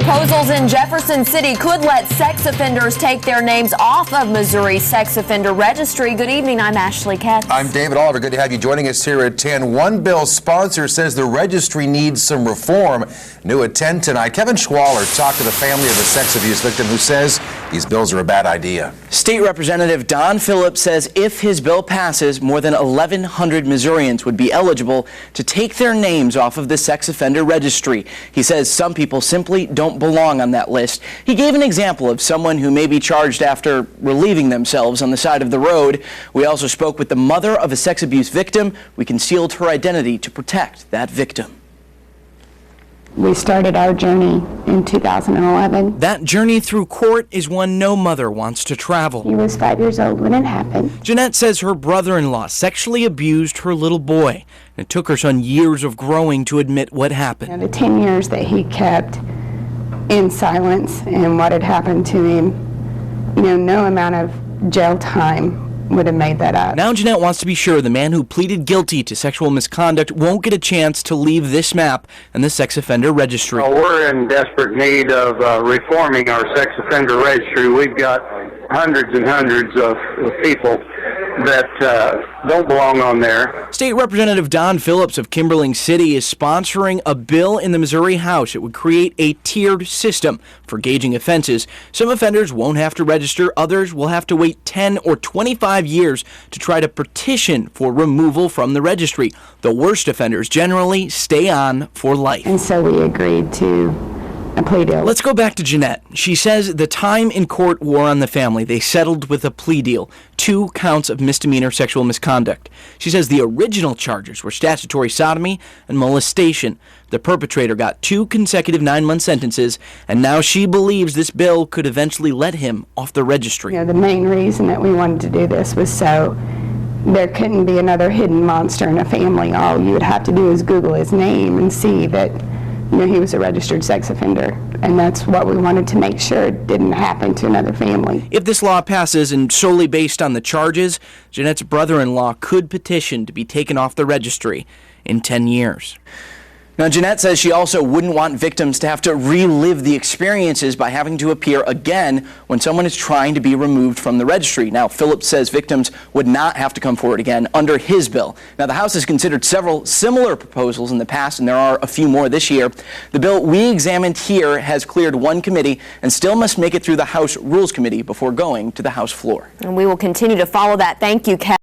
Proposals in Jefferson City could let sex offenders take their names off of Missouri's sex offender registry. Good evening, I'm Ashley Katz. I'm David Oliver. Good to have you joining us here at 10. One bill's sponsor says the registry needs some reform. New at 10 tonight, Kevin Schwaller talked to the family of a sex abuse victim who says these bills are a bad idea. State Representative Don Phillips says if his bill passes, more than 1,100 Missourians would be eligible to take their names off of the sex offender registry. He says some people simply don't belong on that list. He gave an example of someone who may be charged after relieving themselves on the side of the road. We also spoke with the mother of a sex abuse victim. We concealed her identity to protect that victim. We started our journey in 2011. That journey through court is one no mother wants to travel. He was 5 years old when it happened. Jeanette says her brother-in-law sexually abused her little boy. It took her son years of growing to admit what happened. The 10 years that he kept in silence and what had happened to him, no amount of jail time would have made that up. Now Jeanette wants to be sure the man who pleaded guilty to sexual misconduct won't get a chance to leave this map and the sex offender registry. Well, we're in desperate need of reforming our sex offender registry. We've got hundreds and hundreds of people that don't belong on there. State Representative Don Phillips of Kimberling City is sponsoring a bill in the Missouri House. It would create a tiered system for gauging offenses. Some offenders won't have to register. Others will have to wait 10 or 25 years to try to petition for removal from the registry. The worst offenders generally stay on for life. And so we agreed to a plea deal. Let's go back to Jeanette. She says the time in court wore on the family. They settled with a plea deal, 2 counts of misdemeanor sexual misconduct. She says the original charges were statutory sodomy and molestation. The perpetrator got 2 consecutive 9-month sentences, and now she believes this bill could eventually let him off the registry. The main reason that we wanted to do this was so there couldn't be another hidden monster in a family. All you would have to do is Google his name and see that he was a registered sex offender, and that's what we wanted to make sure didn't happen to another family. If this law passes and solely based on the charges, Jeanette's brother-in-law could petition to be taken off the registry in 10 years. Now, Jeanette says she also wouldn't want victims to have to relive the experiences by having to appear again when someone is trying to be removed from the registry. Now, Phillips says victims would not have to come forward again under his bill. Now, the House has considered several similar proposals in the past, and there are a few more this year. The bill we examined here has cleared one committee and still must make it through the House Rules Committee before going to the House floor. And we will continue to follow that. Thank you, Kat.